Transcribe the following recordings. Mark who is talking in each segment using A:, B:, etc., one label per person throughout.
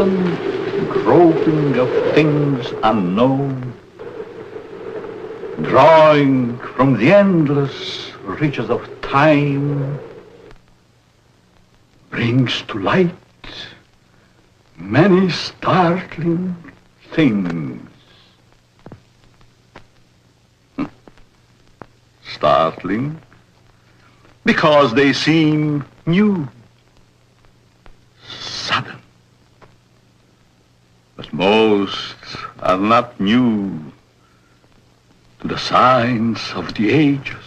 A: constant groping of things unknown, drawing from the endless reaches of time, brings to light many startling things. Startling because they seem new, sudden. But most are not new to the science of the ages.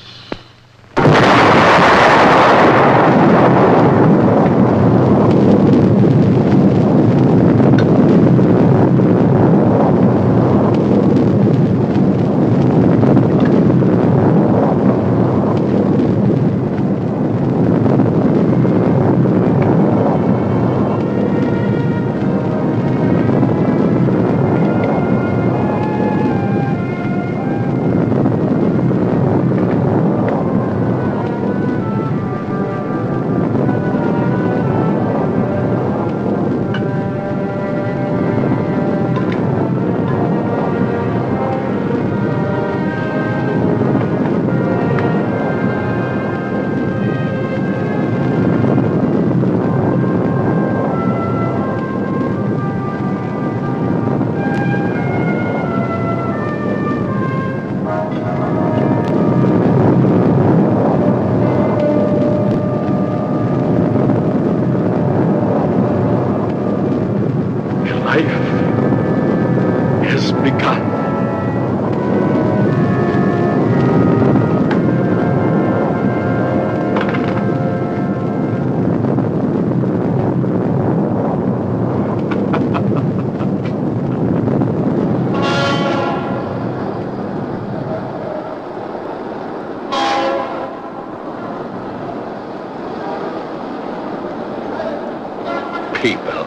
A: People,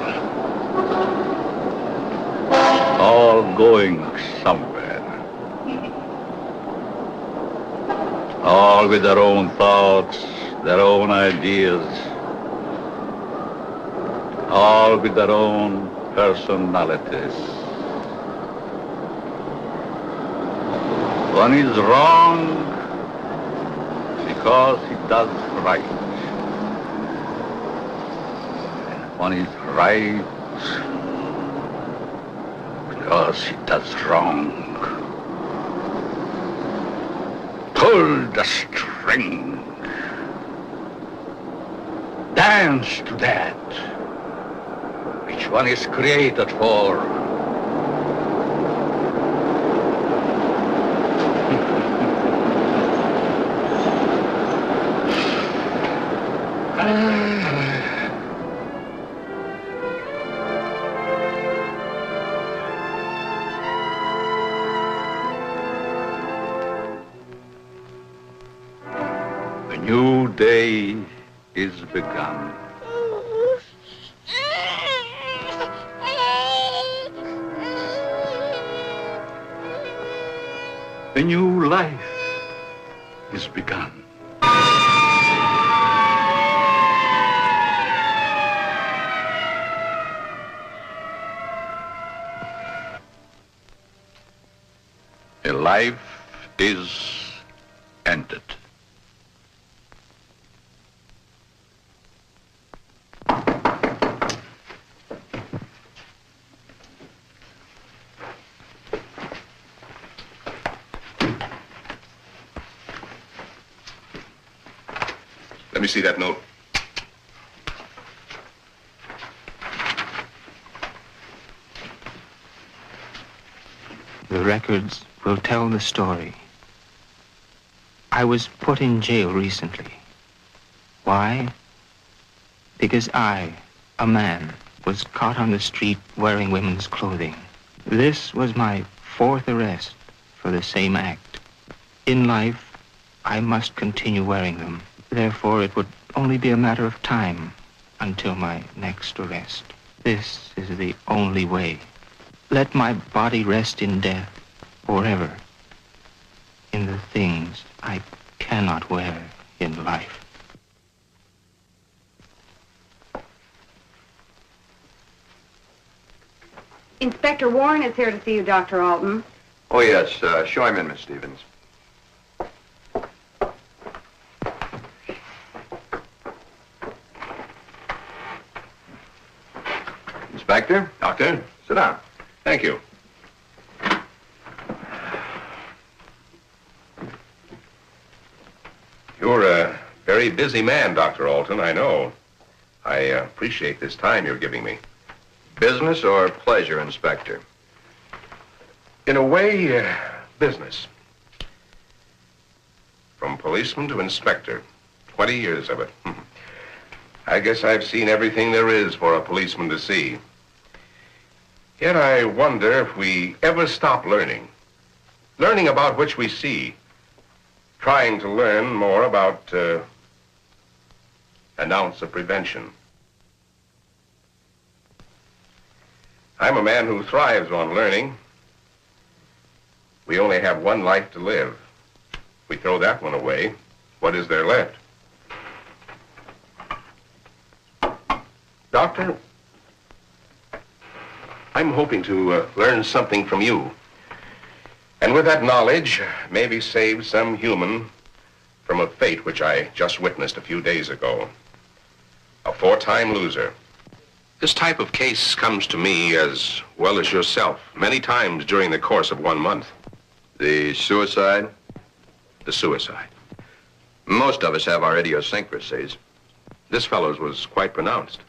A: all going somewhere, all with their own thoughts, their own ideas, all with their own personalities. One is wrong because he does right. One is right because he does wrong. Pull the string. Dance to that which one is created for. Day is begun. A new life is begun. A life is ended.
B: Let me see that note.
C: The records will tell the story. I was put in jail recently. Why? Because I, a man, was caught on the street wearing women's clothing. This was my 4th arrest for the same act. In life, I must continue wearing them. Therefore, it would only be a matter of time until my next arrest. This is the only way. Let my body rest in death forever in the things I cannot wear in life.
D: Inspector Warren is here to see you, Dr. Alton.
E: Oh, yes. Show him in, Miss Stevens. Inspector?
B: Doctor?
E: Sit down.
B: Thank you. You're a very busy man, Dr. Alton, I know. I appreciate this time you're giving me.
E: Business or pleasure, Inspector?
B: In a way, business. From policeman to inspector. 20 years of it. I guess I've seen everything there is for a policeman to see. Yet I wonder if we ever stop learning. Learning about which we see. Trying to learn more about an ounce of prevention. I'm a man who thrives on learning. We only have one life to live. If we throw that one away, what is there left? Doctor, I'm hoping to learn something from you. And with that knowledge, maybe save some human from a fate which I just witnessed a few days ago. A 4-time loser. This type of case comes to me as well as yourself many times during the course of 1 month.
E: The suicide?
B: The suicide.
E: Most of us have our idiosyncrasies.
B: This fellow's was quite pronounced.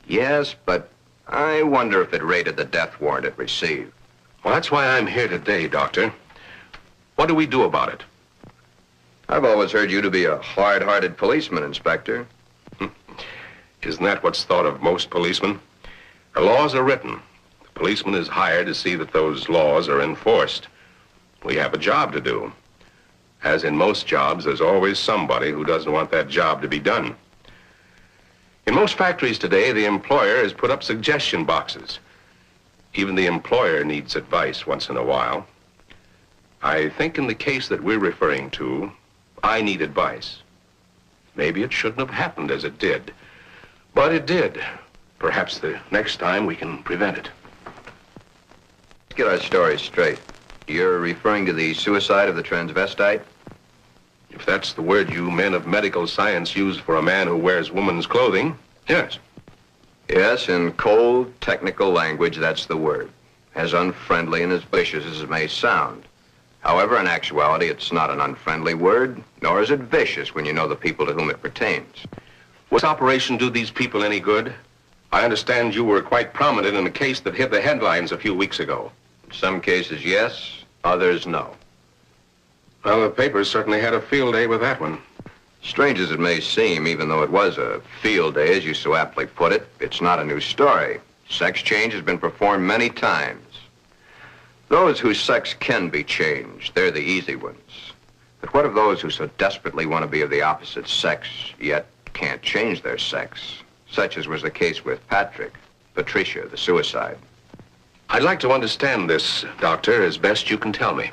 E: Yes, but I wonder if it rated the death warrant it received.
B: Well, that's why I'm here today, Doctor. What do we do about it?
E: I've always heard you to be a hard-hearted policeman, Inspector.
B: Isn't that what's thought of most policemen? The laws are written. The policeman is hired to see that those laws are enforced. We have a job to do. As in most jobs, there's always somebody who doesn't want that job to be done. In most factories today, the employer has put up suggestion boxes. Even the employer needs advice once in a while. I think in the case that we're referring to, I need advice. Maybe it shouldn't have happened as it did. But it did. Perhaps the next time we can prevent it.
E: Let's get our story straight. You're referring to the suicide of the transvestite?
B: If that's the word you men of medical science use for a man who wears woman's clothing, yes.
E: Yes, in cold, technical language, that's the word. As unfriendly and as vicious as it may sound. However, in actuality, it's not an unfriendly word, nor is it vicious when you know the people to whom it pertains.
B: Would this operation do these people any good? I understand you were quite prominent in a case that hit the headlines a few weeks ago.
E: In some cases, yes, others, no.
B: Well, the papers certainly had a field day with that one.
E: Strange as it may seem, even though it was a field day, as you so aptly put it, it's not a new story. Sex change has been performed many times. Those whose sex can be changed, they're the easy ones. But what of those who so desperately want to be of the opposite sex, yet can't change their sex? Such as was the case with Patricia, the suicide.
B: I'd like to understand this, Doctor, as best you can tell me.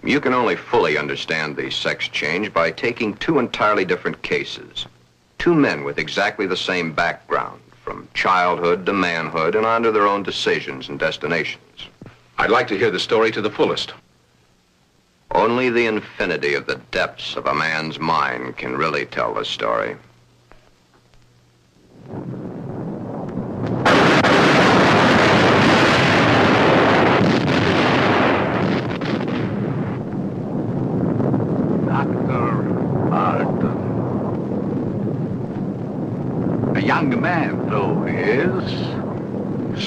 E: You can only fully understand the sex change by taking 2 entirely different cases. 2 men with exactly the same background, from childhood to manhood and on to their own decisions and destinations.
B: I'd like to hear the story to the fullest.
E: Only the infinity of the depths of a man's mind can really tell the story.
A: A young man, though he is,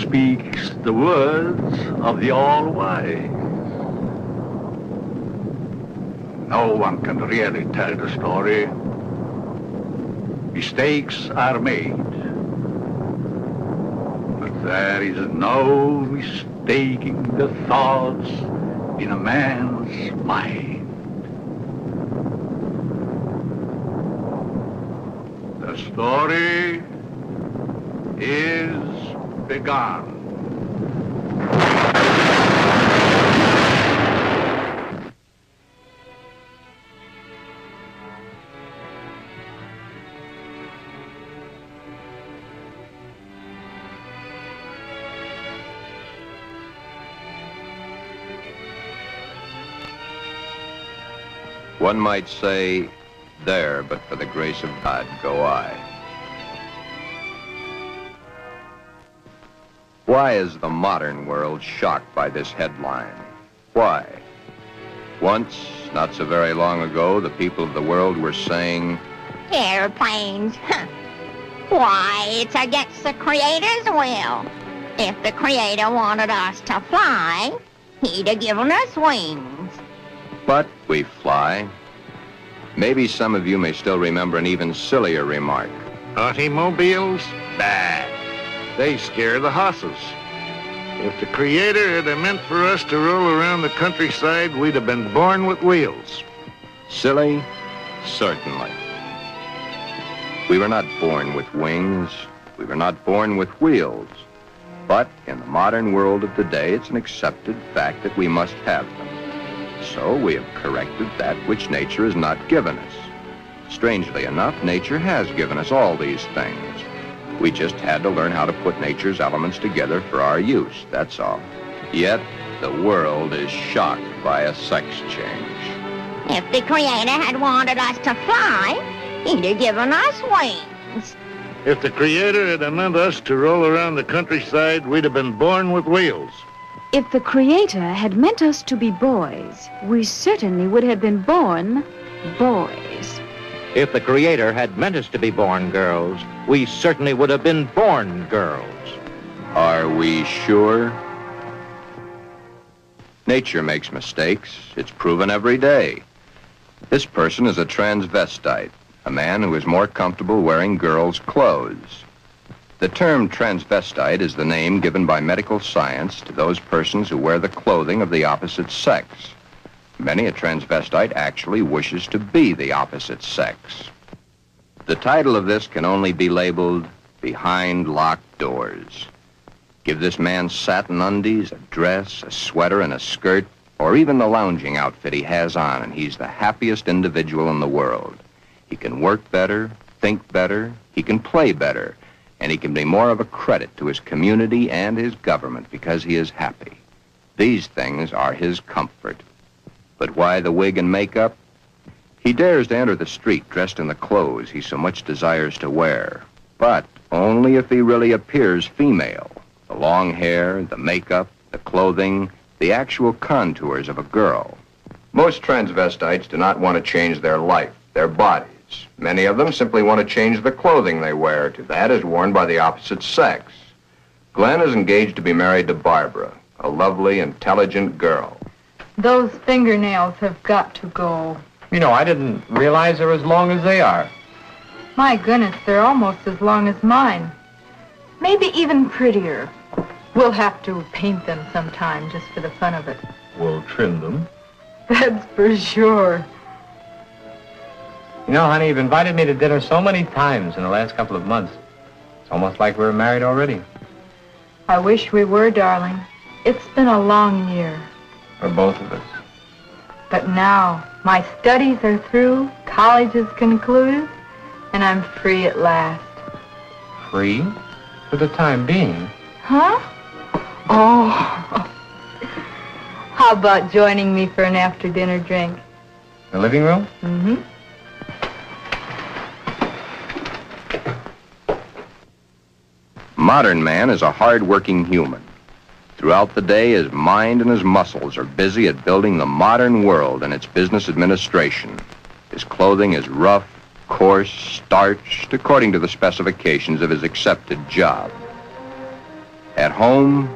A: speaks the words of the All-Wise. No one can really tell the story. Mistakes are made. But there is no mistaking the thoughts in a man's mind. The story is begun.
E: One might say, there, but for the grace of God, go I. Why is the modern world shocked by this headline? Why? Once, not so very long ago, the people of the world were saying,
F: airplanes. Why, it's against the Creator's will. If the Creator wanted us to fly, he'd have given us wings.
E: but we fly. Maybe some of you may still remember an even sillier remark.
A: Automobiles? Bah. They scare the hosses. If the Creator had meant for us to roll around the countryside, we'd have been born with wheels.
E: Silly? Certainly. We were not born with wings. We were not born with wheels. But in the modern world of today, it's an accepted fact that we must have them. So we have corrected that which nature has not given us. Strangely enough, nature has given us all these things. We just had to learn how to put nature's elements together for our use, that's all. Yet, the world is shocked by a sex change.
F: If the Creator had wanted us to fly, he'd have given us wings.
A: If the Creator had meant us to roll around the countryside, we'd have been born with wheels.
G: If the Creator had meant us to be boys, we certainly would have been born boys.
H: If the Creator had meant us to be born girls, we certainly would have been born girls.
E: Are we sure? Nature makes mistakes. It's proven every day. This person is a transvestite, a man who is more comfortable wearing girls' clothes. The term transvestite is the name given by medical science to those persons who wear the clothing of the opposite sex. Many a transvestite actually wishes to be the opposite sex. The title of this can only be labeled Behind Locked Doors. Give this man satin undies, a dress, a sweater, and a skirt, or even the lounging outfit he has on, and he's the happiest individual in the world. He can work better, think better, he can play better, and he can be more of a credit to his community and his government because he is happy. These things are his comfort. But why the wig and makeup? He dares to enter the street dressed in the clothes he so much desires to wear, but only if he really appears female. The long hair, the makeup, the clothing, the actual contours of a girl. Most transvestites do not want to change their life, their bodies. Many of them simply want to change the clothing they wear to that is worn by the opposite sex. Glen is engaged to be married to Barbara, a lovely, intelligent girl.
I: Those fingernails have got to go.
C: You know, I didn't realize they're as long as they are.
I: My goodness, they're almost as long as mine. Maybe even prettier. We'll have to paint them sometime just for the fun of it.
A: We'll trim them.
I: That's for sure.
C: You know, honey, you've invited me to dinner so many times in the last couple of months. It's almost like we were married already.
I: I wish we were, darling. It's been a long year.
C: For both of us.
I: But now, my studies are through, college is concluded, and I'm free at last.
C: Free? For the time being.
I: Huh? Oh. How about joining me for an after-dinner drink?
C: The living room?
I: Mm-hmm.
E: Modern man is a hard-working human. Throughout the day, his mind and his muscles are busy at building the modern world and its business administration. His clothing is rough, coarse, starched, according to the specifications of his accepted job. At home,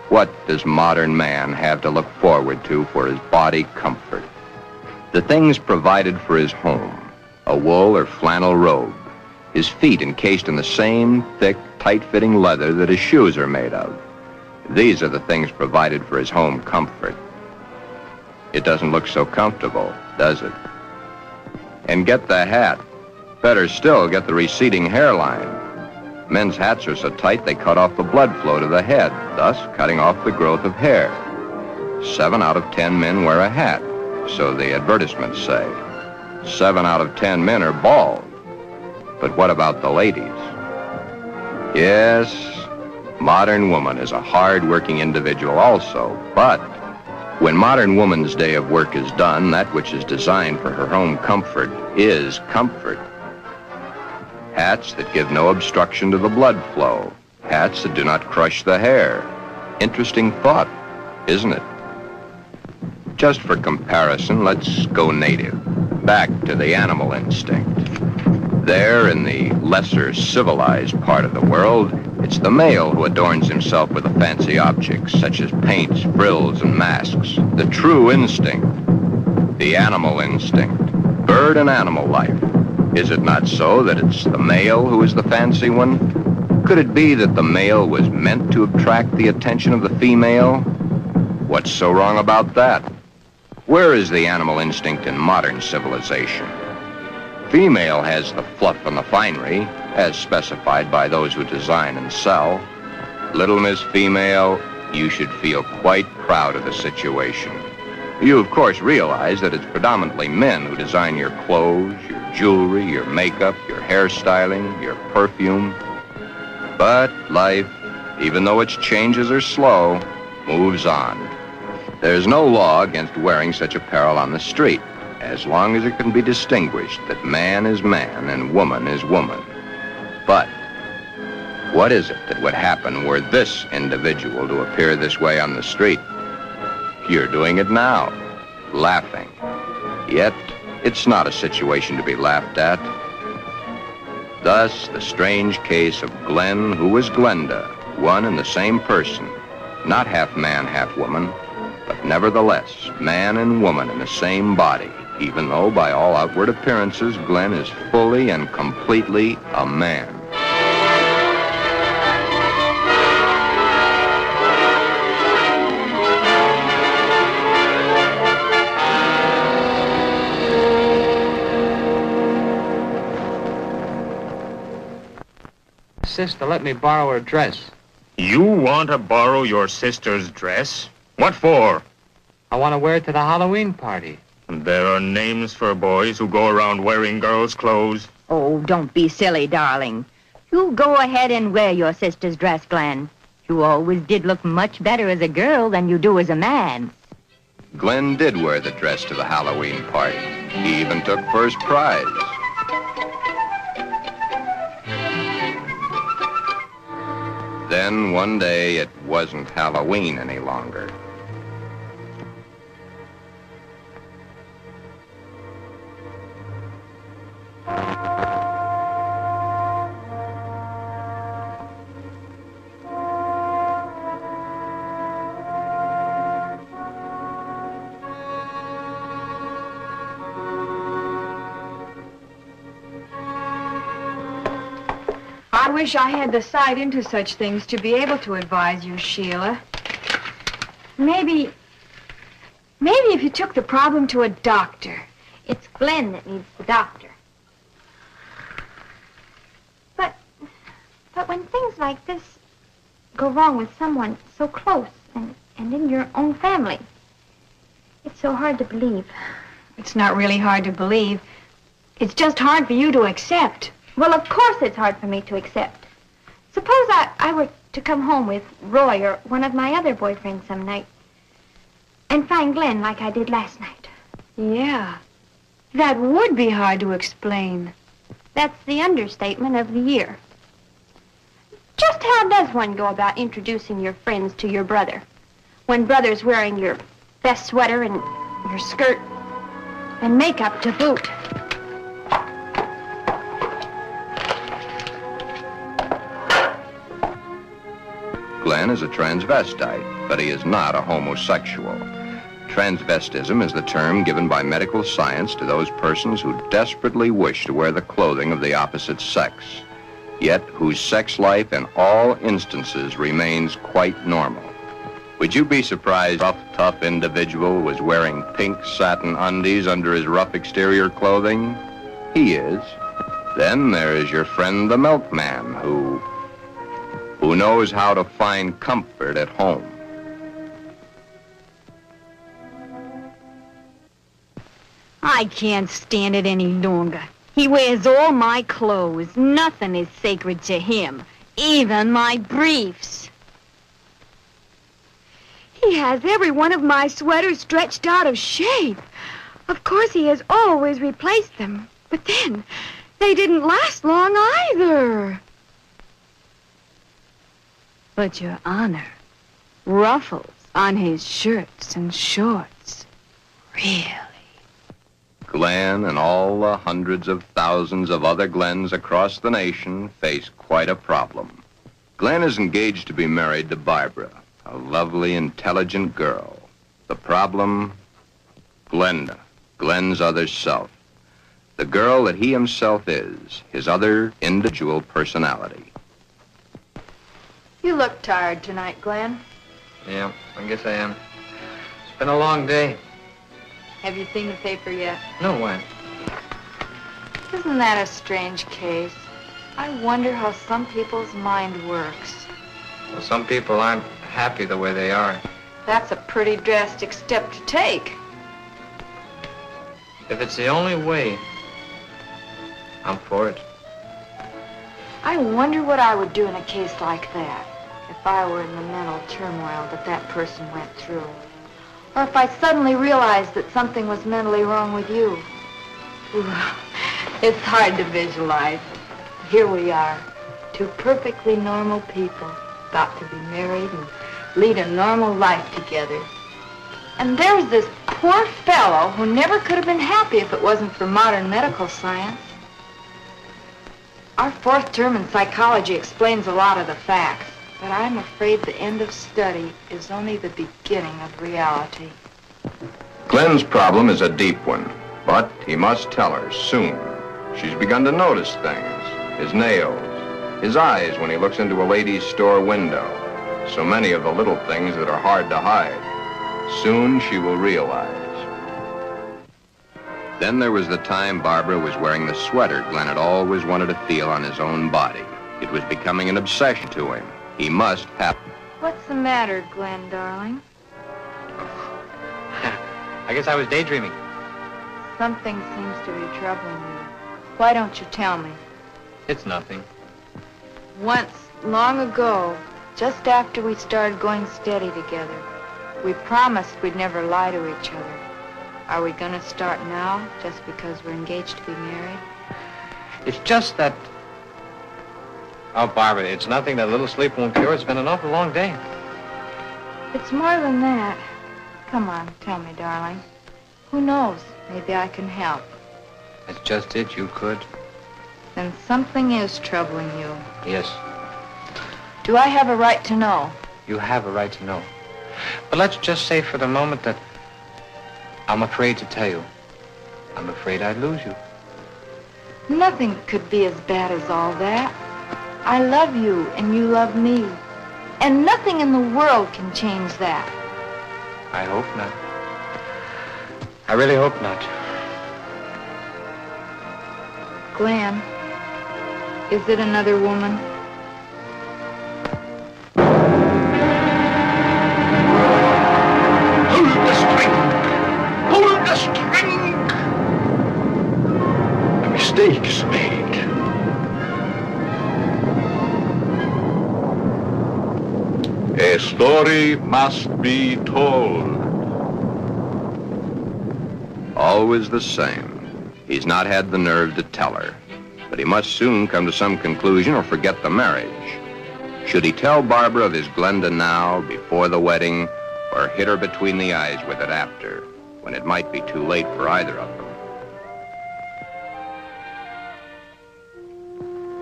E: what does modern man have to look forward to for his body comfort? The things provided for his home, a wool or flannel robe, his feet encased in the same thick, tight-fitting leather that his shoes are made of. These are the things provided for his home comfort. It doesn't look so comfortable, does it? And get the hat. Better still, get the receding hairline. Men's hats are so tight they cut off the blood flow to the head, thus cutting off the growth of hair. 7 out of 10 men wear a hat, so the advertisements say. 7 out of 10 men are bald. But what about the ladies? Yes, modern woman is a hard-working individual also, but When modern woman's day of work is done, that which is designed for her home comfort is comfort. Hats that give no obstruction to the blood flow. Hats that do not crush the hair. Interesting thought, isn't it? Just for comparison, let's go native, back to the animal instinct. There, in the lesser civilized part of the world, it's the male who adorns himself with the fancy objects, such as paints, frills, and masks. The true instinct, the animal instinct, bird and animal life. Is it not so that it's the male who is the fancy one? Could it be that the male was meant to attract the attention of the female? What's so wrong about that? Where is the animal instinct in modern civilization? Female has the fluff and the finery, as specified by those who design and sell. Little Miss Female, you should feel quite proud of the situation. You, of course, realize that it's predominantly men who design your clothes, your jewelry, your makeup, your hairstyling, your perfume. But life, even though its changes are slow, moves on. There's no law against wearing such apparel on the street, as long as it can be distinguished that man is man and woman is woman. But what is it that would happen were this individual to appear this way on the street? You're doing it now, laughing. Yet, it's not a situation to be laughed at. Thus, the strange case of Glen, who was Glenda, one and the same person, not half man, half woman, but nevertheless, man and woman in the same body, even though by all outward appearances, Glen is fully and completely a man.
C: Sister, let me borrow her dress.
J: You want to borrow your sister's dress? What for?
C: I want to wear it to the Halloween party.
J: And there are names for boys who go around wearing girls' clothes.
F: Oh, don't be silly, darling. You go ahead and wear your sister's dress, Glen. You always did look much better as a girl than you do as a man.
E: Glen did wear the dress to the Halloween party. He even took first prize. Then one day it wasn't Halloween any longer.
G: I wish I had the sight into such things to be able to advise you, Sheila. Maybe if you took the problem to a doctor.
F: It's Glen that needs the doctor. But when things like this go wrong with someone so close and in your own family, it's so hard to believe.
G: It's not really hard to believe. It's just hard for you to accept.
F: Well, of course it's hard for me to accept. Suppose I were to come home with Roy or one of my other boyfriends some night and find Glen like I did last night.
G: Yeah, that would be hard to explain.
F: That's the understatement of the year. Just how does one go about introducing your friends to your brother when brother's wearing your best sweater and your skirt and makeup to boot?
E: Glen is a transvestite, but he is not a homosexual. Transvestism is the term given by medical science to those persons who desperately wish to wear the clothing of the opposite sex, yet whose sex life in all instances remains quite normal. Would you be surprised if a tough individual was wearing pink satin undies under his rough exterior clothing? He is. Then there is your friend the milkman who knows how to find comfort at home.
G: I can't stand it any longer. He wears all my clothes. Nothing is sacred to him, even my briefs. He
K: He has every one of my sweaters stretched out of shape. Of course, he has always replaced them. But then, they didn't last long either. But, Your Honor, ruffles on his shirts and shorts. Really?
E: Glen and all the hundreds of thousands of other Glens across the nation face quite a problem. Glen is engaged to be married to Barbara, a lovely, intelligent girl. The problem? Glenda, Glen's other self. The girl that he himself is, his other individual personality.
I: You look tired tonight, Glen.
C: Yeah, I guess I am. It's been a long day.
I: Have you seen the paper yet?
C: No, why?
I: Isn't that a strange case? I wonder how some people's mind works.
C: Well, some people aren't happy the way they are.
I: That's a pretty drastic step to take.
C: If it's the only way, I'm for it.
I: I wonder what I would do in a case like that if I were in the mental turmoil that that person went through. Or if I suddenly realized that something was mentally wrong with you. Ooh, it's hard to visualize. Here we are, two perfectly normal people, about to be married and lead a normal life together. And there's this poor fellow who never could have been happy if it wasn't for modern medical science. Our fourth term in psychology explains a lot of the facts, but I'm afraid the end of study is only the beginning of reality.
E: Glen's problem is a deep one, but he must tell her soon. She's begun to notice things. His nails, his eyes when he looks into a ladies' store window. So many of the little things that are hard to hide. Soon she will realize. Then there was the time Barbara was wearing the sweater Glen had always wanted to feel on his own body. It was becoming an obsession to him. He must have...
I: What's the matter, Glen, darling?
C: I guess I was daydreaming.
I: Something seems to be troubling you. Why don't you tell me?
C: It's nothing.
I: Once, long ago, just after we started going steady together, we promised we'd never lie to each other. Are we gonna start now, just because we're engaged to be married?
C: It's just that... Oh, Barbara, it's nothing that a little sleep won't cure. It's been an awful long day.
I: It's more than that. Come on, tell me, darling. Who knows? Maybe I can help.
C: That's just it, you could.
I: Then something is troubling you.
C: Yes.
I: Do I have a right to know?
C: You have a right to know. But let's just say for the moment that I'm afraid to tell you. I'm afraid I'd lose you.
I: Nothing could be as bad as all that. I love you and you love me. And nothing in the world can change that.
C: I hope not. I really hope not.
I: Glen, is it another woman?
A: Hold the string! Hold the string! A mistake is made. A story must be told.
E: Always the same. He's not had the nerve to tell her. But he must soon come to some conclusion or forget the marriage. Should he tell Barbara of his Glenda now, before the wedding, or hit her between the eyes with it after, when it might be too late for either of them?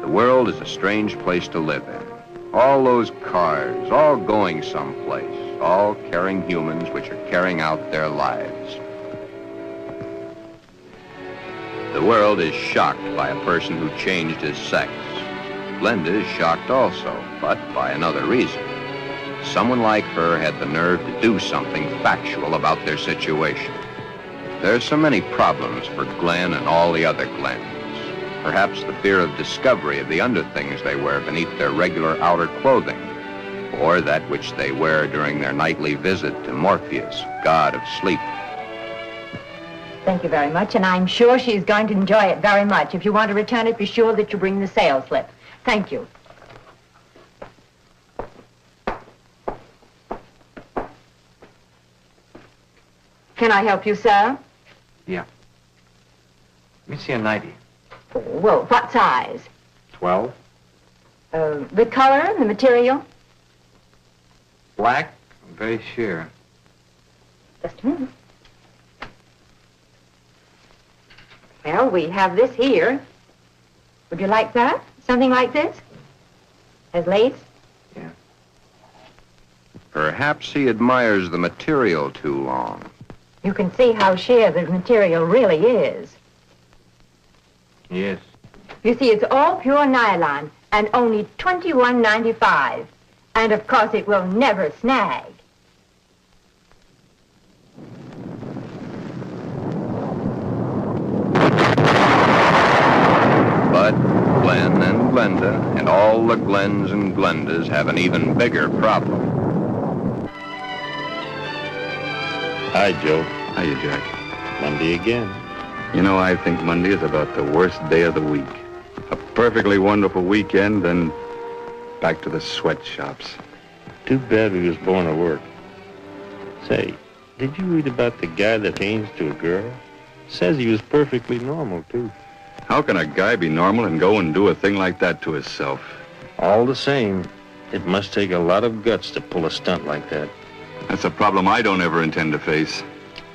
E: The world is a strange place to live in. All those cars, all going someplace, all carrying humans which are carrying out their lives. The world is shocked by a person who changed his sex. Glenda is shocked also, but by another reason. Someone like her had the nerve to do something factual about their situation. There's so many problems for Glen and all the other Glens. Perhaps the fear of discovery of the underthings they wear beneath their regular outer clothing, or that which they wear during their nightly visit to Morpheus, god of sleep.
L: Thank you very much, and I'm sure she's going to enjoy it very much. If you want to return it, be sure that you bring the sales slip. Thank you. Can I help you, sir?
M: Yeah. Let me see a 90.
L: Well, what size?
M: 12.
L: The color, the material?
M: Black? I'm very sure.
L: Just a minute. Well, we have this here. Would you like that? Something like this? Has lace?
M: Yeah.
E: Perhaps he admires the material too long.
L: You can see how sheer the material really is.
M: Yes.
L: You see, it's all pure nylon and only $21.95. And, of course, it will never snag.
E: But Glen and Glenda and all the Glens and Glendas have an even bigger problem.
N: Hi, Joe.
O: Hiya, Jack.
N: Monday again.
O: You know, I think Monday is about the worst day of the week. A perfectly wonderful weekend, then back to the sweatshops.
N: Too bad we was born to work. Say, did you read about the guy that aims to a girl? Says he was perfectly normal, too.
O: How can a guy be normal and go and do a thing like that to himself?
N: All the same, it must take a lot of guts to pull a stunt like that.
O: That's a problem I don't ever intend to face.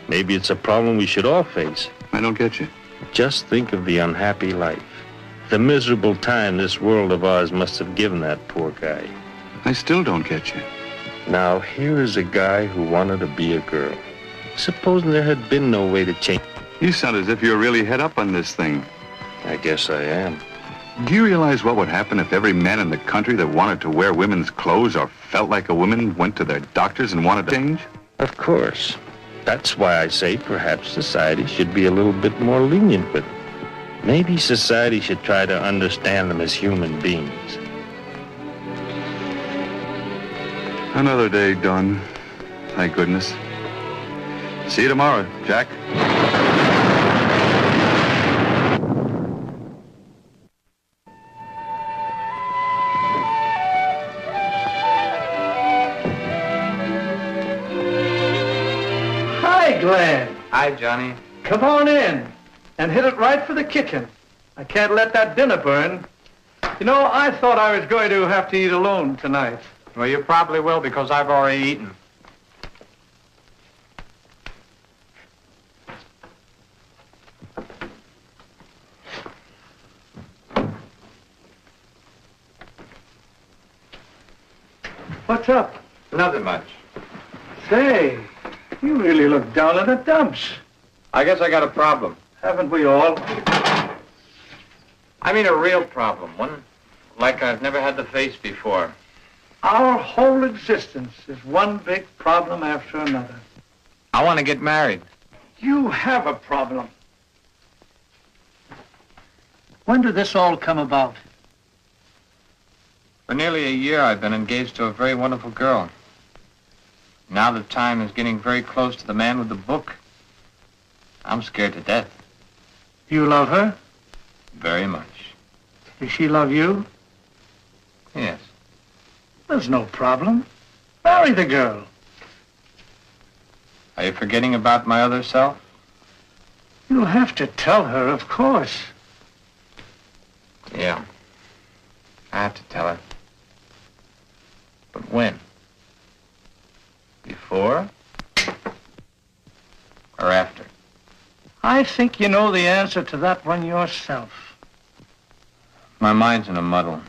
N: Maybe it's a problem we should all face.
O: I don't get you.
N: Just think of the unhappy life. The miserable time this world of ours must have given that poor guy.
O: I still don't get you.
N: Now, here is a guy who wanted to be a girl. Supposing there had been no way to change.
O: You sound as if you're really head up on this thing.
N: I guess I am.
O: Do you realize what would happen if every man in the country that wanted to wear women's clothes or felt like a woman went to their doctors and wanted to change?
N: Of course. That's why I say perhaps society should be a little bit more lenient with them. Maybe society should try to understand them as human beings.
O: Another day done. Thank goodness. See you tomorrow, Jack.
P: Hi, Glen.
M: Hi, Johnny.
P: Come on in and hit it right for the kitchen. I can't let that dinner burn. You know, I thought I was going to have to eat alone tonight.
M: Well, you probably will because I've already eaten.
P: What's up?
M: Nothing much.
P: Say, you really look down in the dumps.
M: I guess I got a problem.
P: Haven't we all?
M: I mean a real problem, one like I've never had to face before.
P: Our whole existence is one big problem after another.
M: I want to get married.
P: You have a problem. When did this all come about?
M: For nearly a year, I've been engaged to a very wonderful girl. Now the time is getting very close to the man with the book. I'm scared to death.
P: You love her?
M: Very much.
P: Does she love you?
M: Yes.
P: There's no problem. Marry the girl.
M: Are you forgetting about my other self?
P: You'll have to tell her, of course.
M: Yeah. I have to tell her. But when? Before? Or after?
P: I think you know the answer to that one yourself.
M: My mind's in a muddle.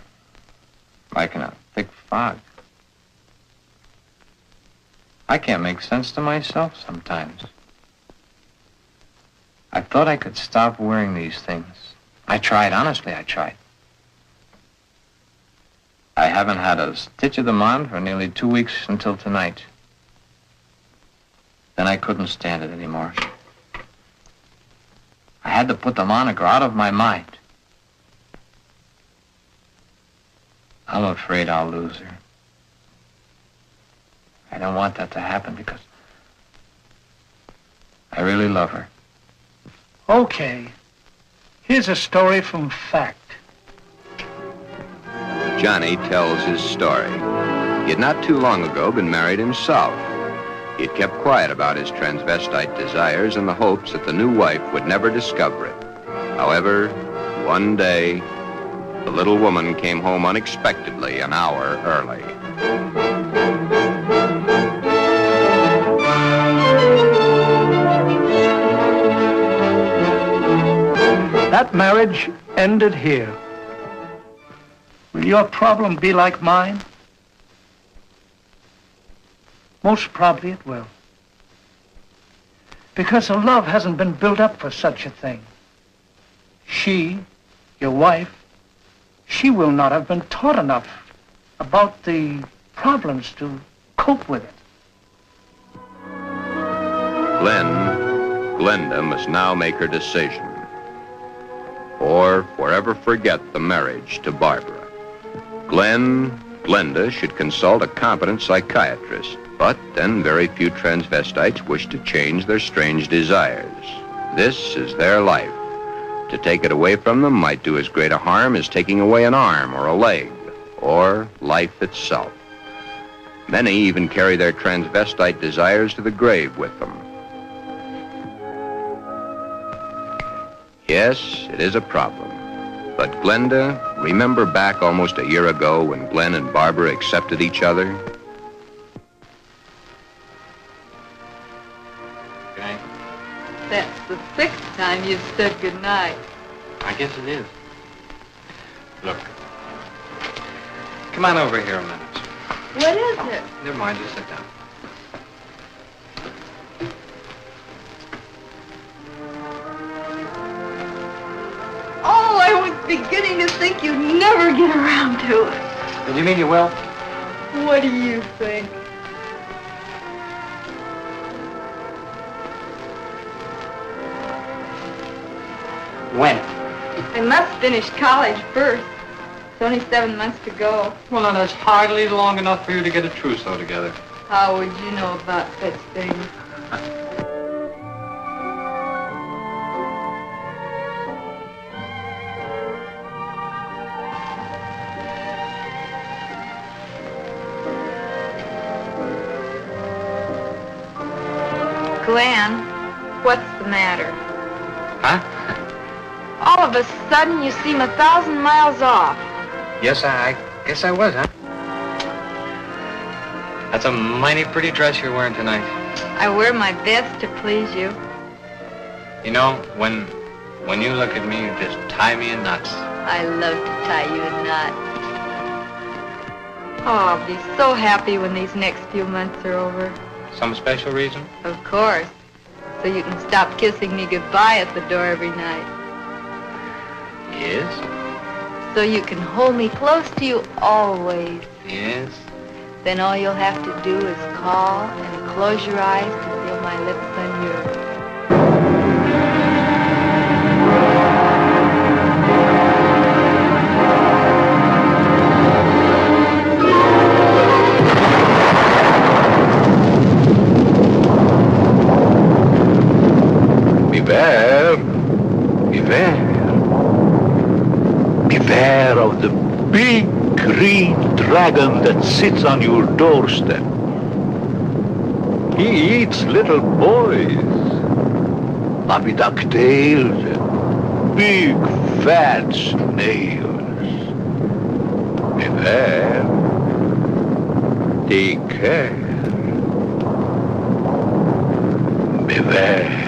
M: Like in a thick fog. I can't make sense to myself sometimes. I thought I could stop wearing these things. I tried, honestly, I tried. I haven't had a stitch of them on for nearly 2 weeks until tonight. Then I couldn't stand it anymore. I had to put them on or go out of my mind. I'm afraid I'll lose her. I don't want that to happen because I really love her.
P: Okay. Here's a story from fact.
E: Johnny tells his story. He had not too long ago been married himself. He'd kept quiet about his transvestite desires in the hopes that the new wife would never discover it. However, one day, the little woman came home unexpectedly an hour early.
P: That marriage ended here. Will your problem be like mine? Most probably it will. Because a love hasn't been built up for such a thing. She, your wife, she will not have been taught enough about the problems to cope with it.
E: Glenda must now make her decision, or forever forget the marriage to Barbara. Glenda should consult a competent psychiatrist, but then very few transvestites wish to change their strange desires. This is their life. To take it away from them might do as great a harm as taking away an arm or a leg, or life itself. Many even carry their transvestite desires to the grave with them. Yes, it is a problem. But Glenda, remember back almost a year ago when Glen and Barbara accepted each other?
M: Okay.
I: That's the 6th time you've said goodnight.
M: I guess it is. Look. Come on over here a minute.
I: What is it?
M: Never mind, just sit down.
I: Oh, I was beginning to think you'd never get around to it.
M: Did you mean you will?
I: What do you think?
M: When?
I: I must finish college first. It's only 7 months to go.
M: Well, now, that's hardly long enough for you to get a trousseau together.
I: How would you know about such things? Glen, what's the matter?
M: Huh?
I: All of a sudden, you seem 1,000 miles off.
M: Yes, I guess I was, huh? That's a mighty pretty dress you're wearing tonight.
I: I wear my best to please you.
M: You know, when you look at me, you just tie me in knots.
I: I love to tie you in knots. Oh, I'll be so happy when these next few months are over.
M: Some special reason?
I: Of course. So you can stop kissing me goodbye at the door every night.
M: Yes?
I: So you can hold me close to you always.
M: Yes?
I: Then all you'll have to do is call and close your eyes to feel my lips on yours.
A: Beware. Beware of the big green dragon that sits on your doorstep. He eats little boys, puppy ducktails, and big fat snails. Beware. Take care. Beware.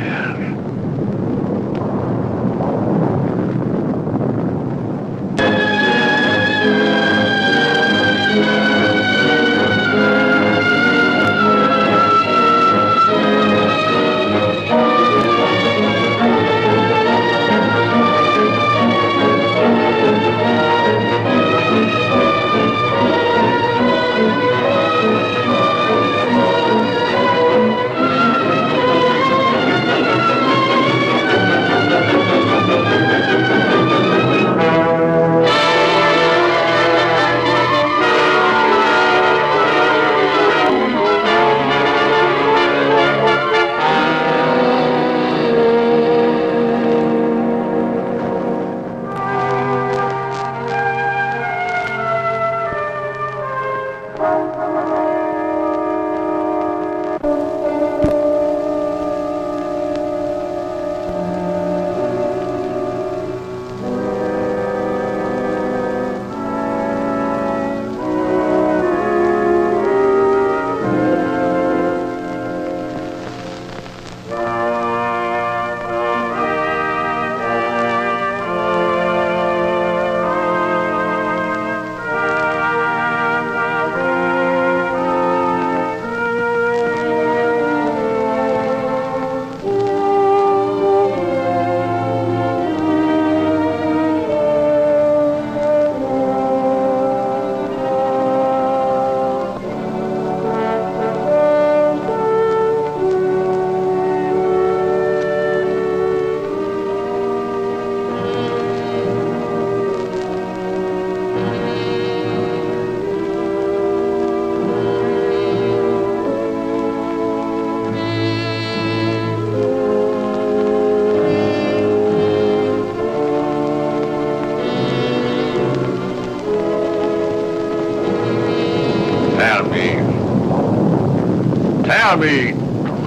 Q: Tell me,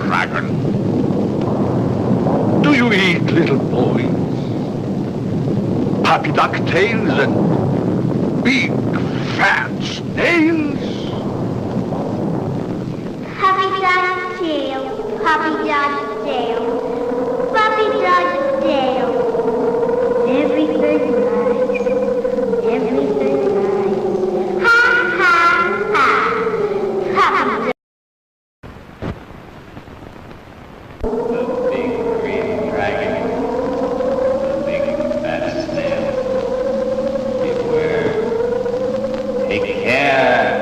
Q: dragon, do you eat little boys? Puppy duck tails and big fat snails?
R: Puppy dog tail, puppy dog tail, puppy dog tail. Everything nice, everything nice. Ha, ha, ha. Puppy dog.
S: The big green dragon, the big fat snail. Beware. Take care.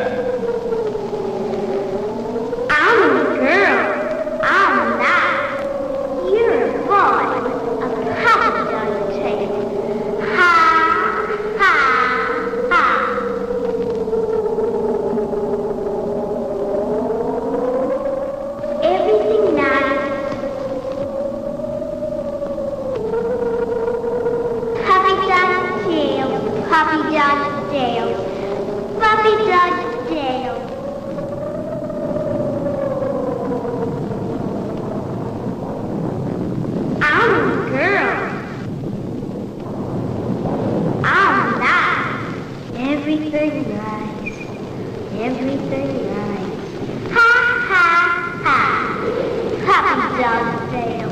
R: I'm a girl. I'm not. You're a boy. A puppy dog tail. Ha, ha, ha. Everything nice. Puppy dog tail. Puppy dog tail. Puppy dog tail. I'm a girl. I'm not. Everything nice. Everything nice. Ha, ha, ha. Puppy dog tail.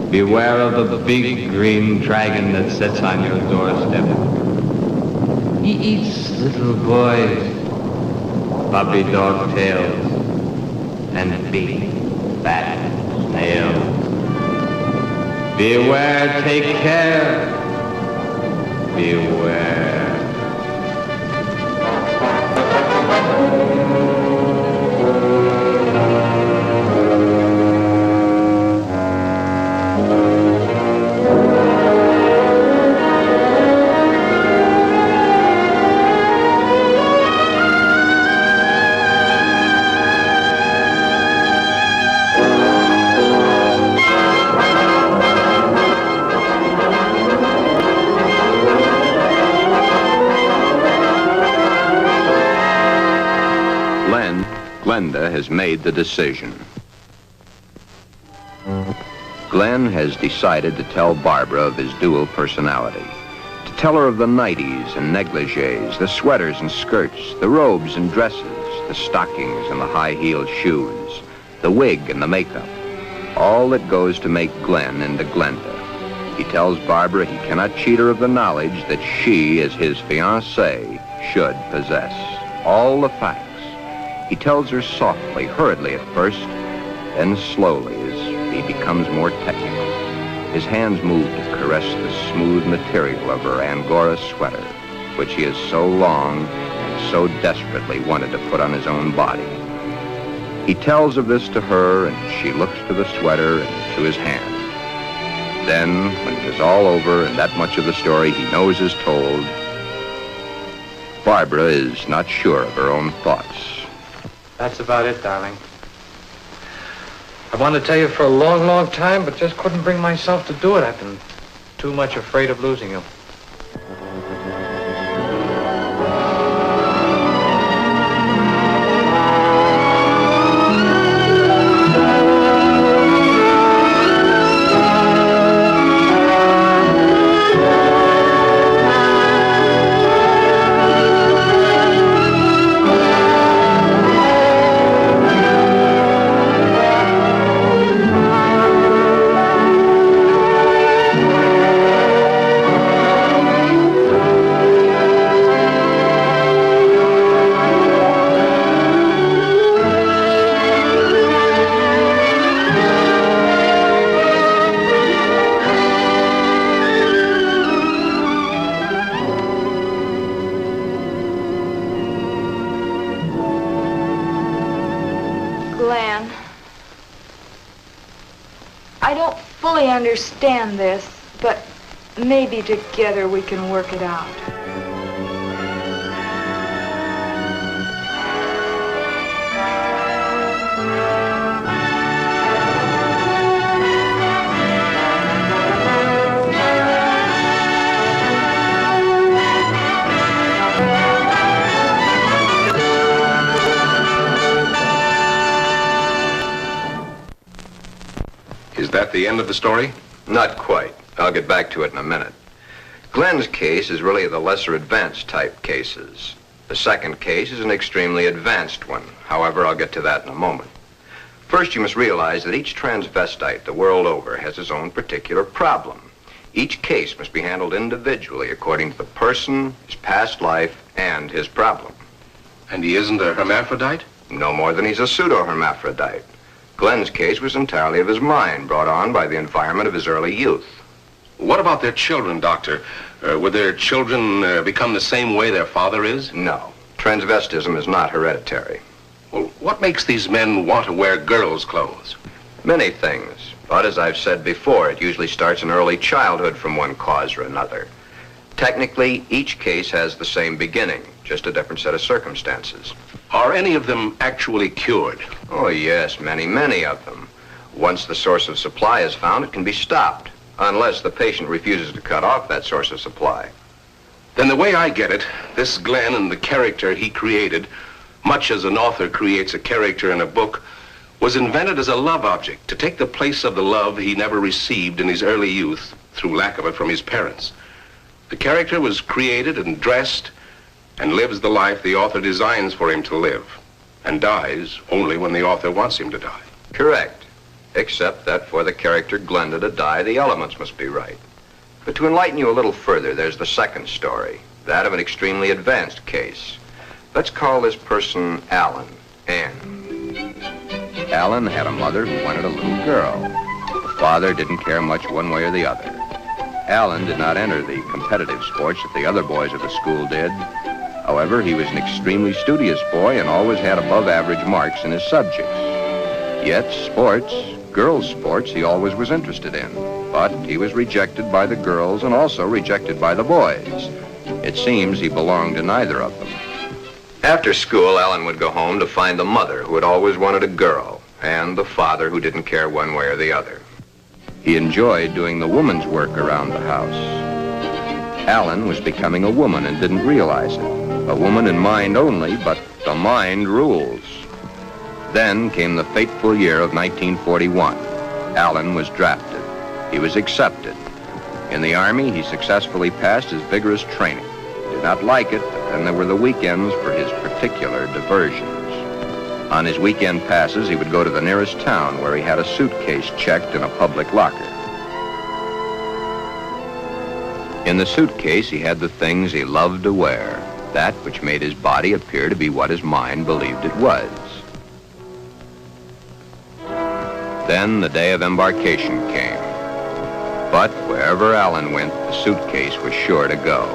S: Beware of the big green dragon that sits on your doorstep. He eats little boys, puppy dog tails, and big fat snails. Beware, take care. Beware.
E: Glenda has made the decision. Glen has decided to tell Barbara of his dual personality. To tell her of the nighties and negligees, the sweaters and skirts, the robes and dresses, the stockings and the high-heeled shoes, the wig and the makeup. All that goes to make Glen into Glenda. He tells Barbara he cannot cheat her of the knowledge that she, as his fiancée, should possess. All the facts. He tells her softly, hurriedly at first, then slowly as he becomes more technical. His hands move to caress the smooth material of her Angora sweater, which he has so long and so desperately wanted to put on his own body. He tells of this to her, and she looks to the sweater and to his hand. Then, when it is all over and that much of the story he knows is told, Barbara is not sure of her own thoughts.
M: That's about it, darling. I wanted to tell you for a long, long time, but just couldn't bring myself to do it. I've been too much afraid of losing you.
I: Glen, I don't fully understand this, but maybe together we can work it out.
B: Is that the end of the story?
E: Not quite. I'll get back to it in a minute. Glen's case is really the lesser advanced type cases. The second case is an extremely advanced one. However, I'll get to that in a moment. First, you must realize that each transvestite the world over has his own particular problem. Each case must be handled individually according to the person, his past life, and his problem.
B: And he isn't a hermaphrodite?
E: No more than he's a pseudo-hermaphrodite. Glen's case was entirely of his mind, brought on by the environment of his early youth.
B: What about their children, Doctor? Would their children become the same way their father is?
E: No. Transvestism is not hereditary.
B: Well, what makes these men want to wear girls' clothes?
E: Many things. But as I've said before, it usually starts in early childhood from one cause or another. Technically, each case has the same beginning, just a different set of circumstances.
B: Are any of them actually cured?
E: Oh, yes, many of them. Once the source of supply is found, it can be stopped, unless the patient refuses to cut off that source of supply.
B: Then the way I get it, this Glen and the character he created, much as an author creates a character in a book, was invented as a love object to take the place of the love he never received in his early youth through lack of it from his parents. The character was created and dressed and lives the life the author designs for him to live, and dies only when the author wants him to die.
E: Correct. Except that for the character Glenda to die, the elements must be right. But to enlighten you a little further, there's the second story, that of an extremely advanced case. Let's call this person Alan, Ann. Alan had a mother who wanted a little girl. The father didn't care much one way or the other. Alan did not enter the competitive sports that the other boys of the school did. However, he was an extremely studious boy and always had above-average marks in his subjects. Yet sports, girls' sports, he always was interested in. But he was rejected by the girls and also rejected by the boys. It seems he belonged to neither of them. After school, Alan would go home to find the mother who had always wanted a girl and the father who didn't care one way or the other. He enjoyed doing the woman's work around the house. Alan was becoming a woman and didn't realize it. A woman in mind only, but the mind rules. Then came the fateful year of 1941. Allen was drafted. He was accepted. In the Army, he successfully passed his vigorous training. He did not like it, but then there were the weekends for his particular diversions. On his weekend passes, he would go to the nearest town where he had a suitcase checked in a public locker. In the suitcase, he had the things he loved to wear, that which made his body appear to be what his mind believed it was. Then the day of embarkation came. But wherever Allen went, the suitcase was sure to go.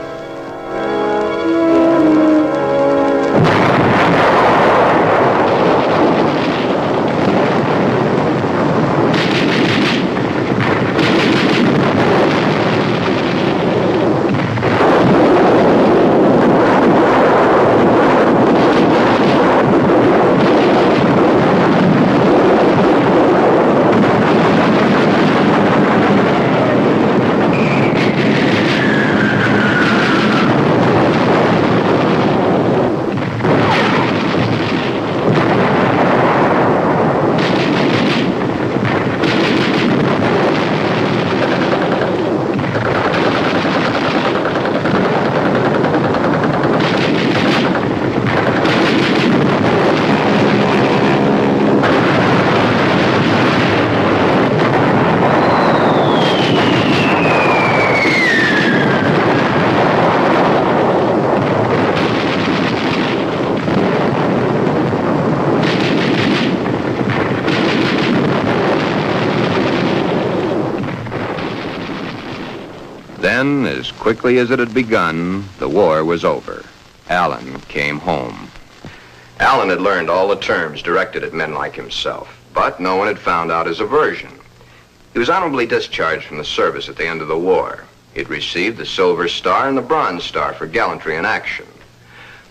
E: Then, as quickly as it had begun, the war was over. Allen came home. Allen had learned all the terms directed at men like himself, but no one had found out his aversion. He was honorably discharged from the service at the end of the war. He had received the Silver Star and the Bronze Star for gallantry in action.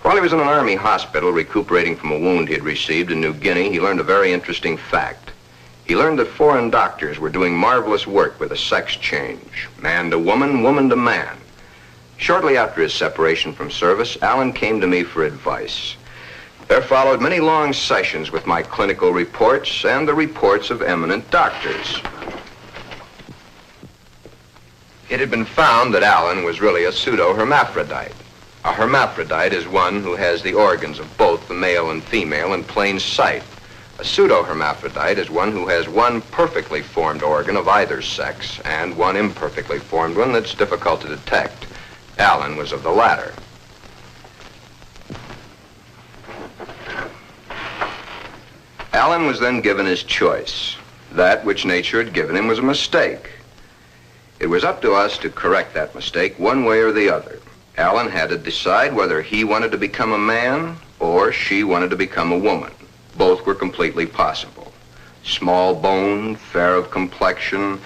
E: While he was in an Army hospital recuperating from a wound he had received in New Guinea, he learned a very interesting fact. He learned that foreign doctors were doing marvelous work with a sex change, man to woman, woman to man. Shortly after his separation from service, Allen came to me for advice. There followed many long sessions with my clinical reports and the reports of eminent doctors. It had been found that Allen was really a pseudo-hermaphrodite. A hermaphrodite is one who has the organs of both the male and female in plain sight. A pseudo-hermaphrodite is one who has one perfectly formed organ of either sex and one imperfectly formed one that's difficult to detect. Allen was of the latter. Allen was then given his choice. That which nature had given him was a mistake. It was up to us to correct that mistake one way or the other. Allen had to decide whether he wanted to become a man or she wanted to become a woman. Both were completely possible. Small boned, fair of complexion,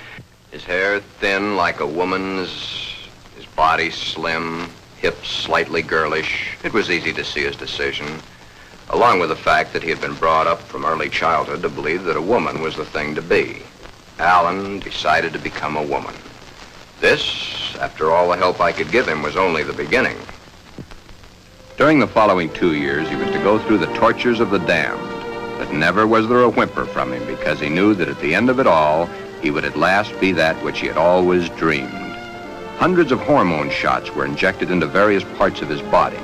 E: his hair thin like a woman's, his body slim, hips slightly girlish. It was easy to see his decision, along with the fact that he had been brought up from early childhood to believe that a woman was the thing to be. Allen decided to become a woman. This, after all the help I could give him, was only the beginning. During the following 2 years, he was to go through the tortures of the damned. But never was there a whimper from him, because he knew that at the end of it all, he would at last be that which he had always dreamed. Hundreds of hormone shots were injected into various parts of his body.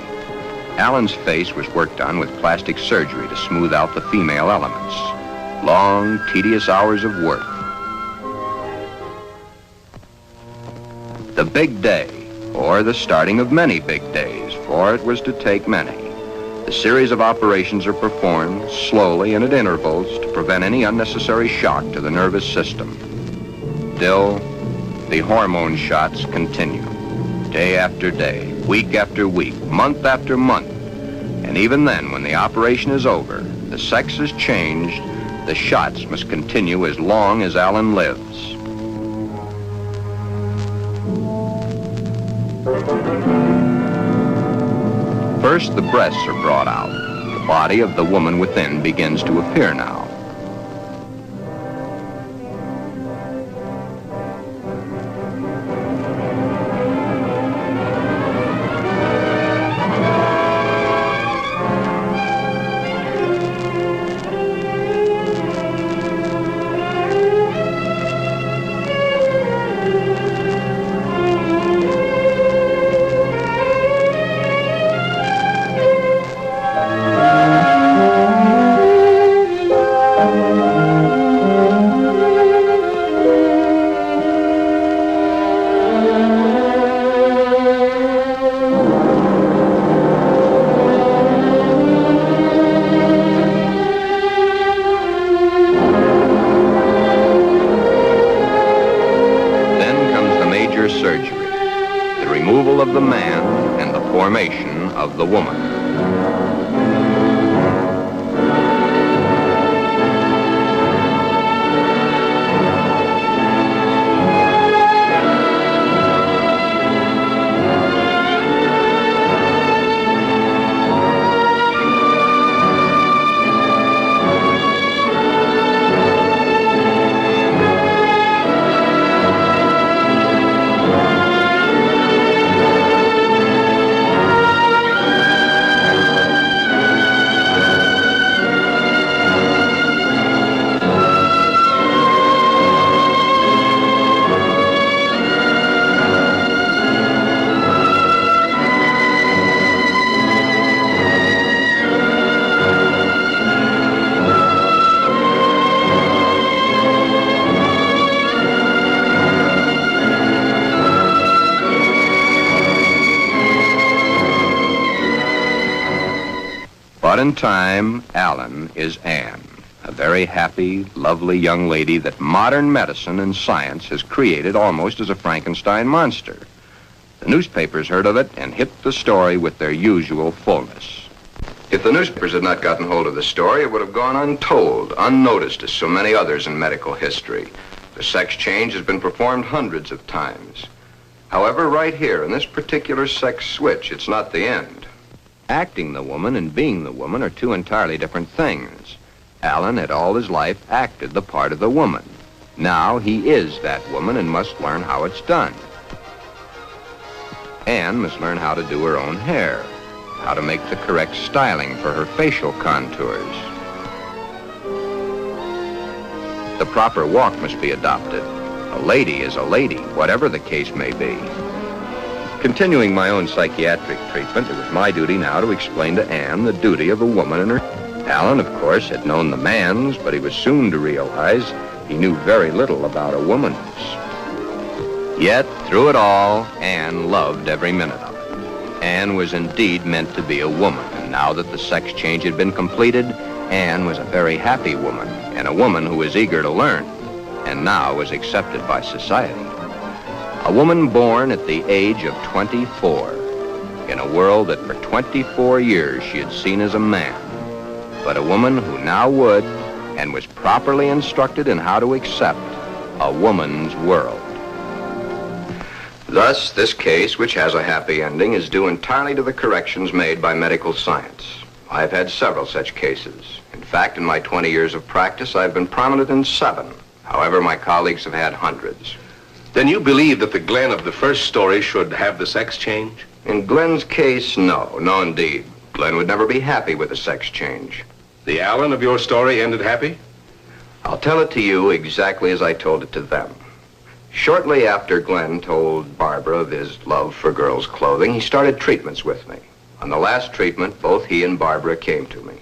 E: Allen's face was worked on with plastic surgery to smooth out the female elements. Long, tedious hours of work. The big day, or the starting of many big days, for it was to take many. The series of operations are performed slowly and at intervals to prevent any unnecessary shock to the nervous system. Still, the hormone shots continue, day after day, week after week, month after month. And even then, when the operation is over, the sex has changed, the shots must continue as long as Allen lives. First, the breasts are brought out. The body of the woman within begins to appear now. transformation of the woman. But in time, Alan is Anne, a very happy, lovely young lady that modern medicine and science has created almost as a Frankenstein monster. The newspapers heard of it and hit the story with their usual fullness. If the newspapers had not gotten hold of the story, it would have gone untold, unnoticed as so many others in medical history. The sex change has been performed hundreds of times. However, right here in this particular sex switch, it's not the end. Acting the woman and being the woman are two entirely different things. Alan had all his life acted the part of the woman. Now he is that woman and must learn how it's done. Anne must learn how to do her own hair, how to make the correct styling for her facial contours. The proper walk must be adopted. A lady is a lady, whatever the case may be. Continuing my own psychiatric treatment, it was my duty now to explain to Anne the duty of a woman and her. Alan, of course, had known the man's, but he was soon to realize he knew very little about a woman's. Yet, through it all, Anne loved every minute of it. Anne was indeed meant to be a woman, and now that the sex change had been completed, Anne was a very happy woman, and a woman who was eager to learn, and now was accepted by society. A woman born at the age of 24, in a world that for 24 years she had seen as a man, but a woman who now would, and was properly instructed in how to accept, a woman's world. Thus, this case, which has a happy ending, is due entirely to the corrections made by medical science. I've had several such cases. In fact, in my 20 years of practice, I've been prominent in 7. However, my colleagues have had hundreds.
B: Then you believe that the Glen of the first story should have the sex change?
E: In Glen's case, no. No, indeed. Glen would never be happy with a sex change.
B: The Alan of your story ended happy?
E: I'll tell it to you exactly as I told it to them. Shortly after Glen told Barbara of his love for girls' clothing, he started treatments with me. On the last treatment, both he and Barbara came to me.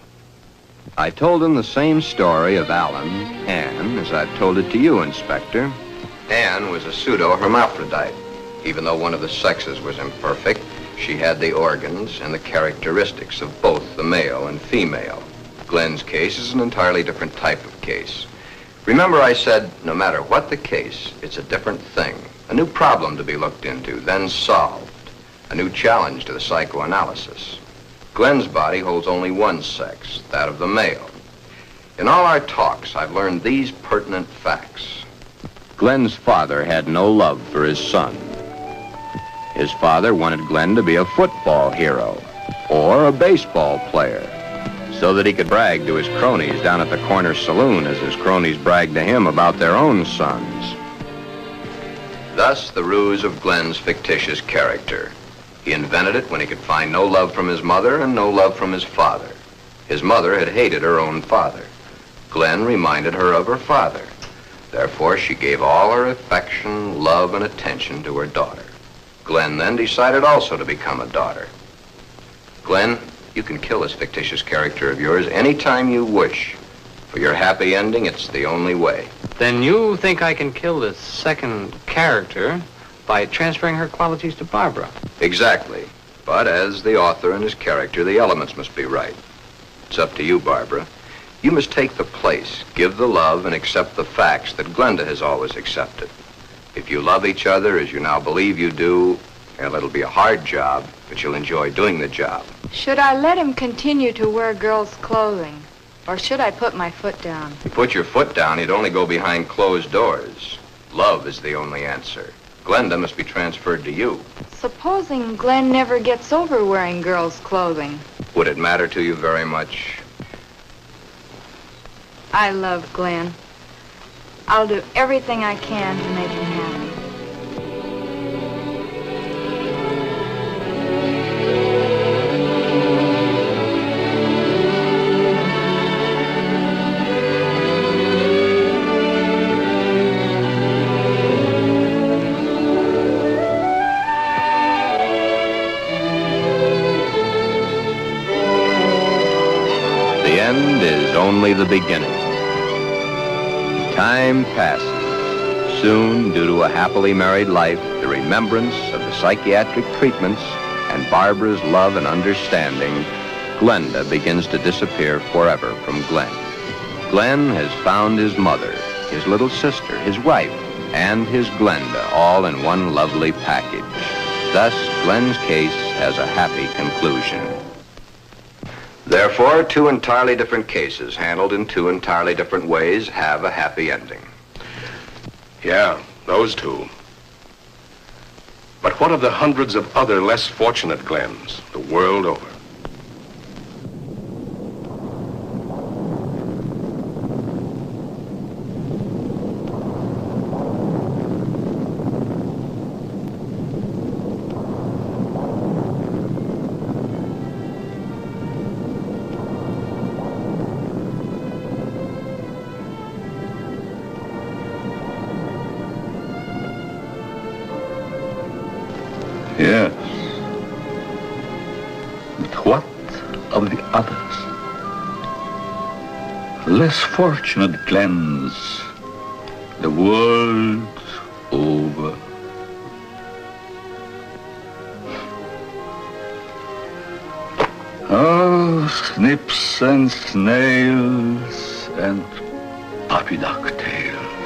E: I told him the same story of Alan, Anne, as I've told it to you, Inspector. Anne was a pseudo-hermaphrodite. Even though one of the sexes was imperfect, she had the organs and the characteristics of both the male and female. Glen's case is an entirely different type of case. Remember I said, no matter what the case, it's a different thing. A new problem to be looked into, then solved. A new challenge to the psychoanalysis. Glen's body holds only one sex, that of the male. In all our talks, I've learned these pertinent facts. Glen's father had no love for his son. His father wanted Glen to be a football hero or a baseball player so that he could brag to his cronies down at the corner saloon as his cronies bragged to him about their own sons. Thus, the ruse of Glen's fictitious character. He invented it when he could find no love from his mother and no love from his father. His mother had hated her own father. Glen reminded her of her father. Therefore, she gave all her affection, love, and attention to her daughter. Glen then decided also to become a daughter. Glen, you can kill this fictitious character of yours anytime you wish. For your happy ending, it's the only way.
M: Then you think I can kill this second character by transferring her qualities to Barbara?
E: Exactly. But as the author and his character, the elements must be right. It's up to you, Barbara. You must take the place, give the love, and accept the facts that Glenda has always accepted. If you love each other as you now believe you do, well, it'll be a hard job, but you'll enjoy doing the job.
I: Should I let him continue to wear girls' clothing? Or should I put my foot down?
E: If you put your foot down, he'd only go behind closed doors. Love is the only answer. Glenda must be transferred to you.
I: Supposing Glen never gets over wearing girls' clothing.
E: Would it matter to you very much?
I: I love Glen. I'll do everything I can to make him happy.
E: The end is only the beginning. Time passes. Soon, due to a happily married life, the remembrance of the psychiatric treatments, and Barbara's love and understanding, Glenda begins to disappear forever from Glen. Glen has found his mother, his little sister, his wife, and his Glenda, all in one lovely package. Thus, Glen's case has a happy conclusion. Therefore, two entirely different cases, handled in two entirely different ways, have a happy ending.
B: Yeah, those two. But what of the hundreds of other less fortunate Glens the world over?
Q: Yes. But what of the others? Less fortunate Glens, the world over. Oh, snips and snails and puppy ducktails.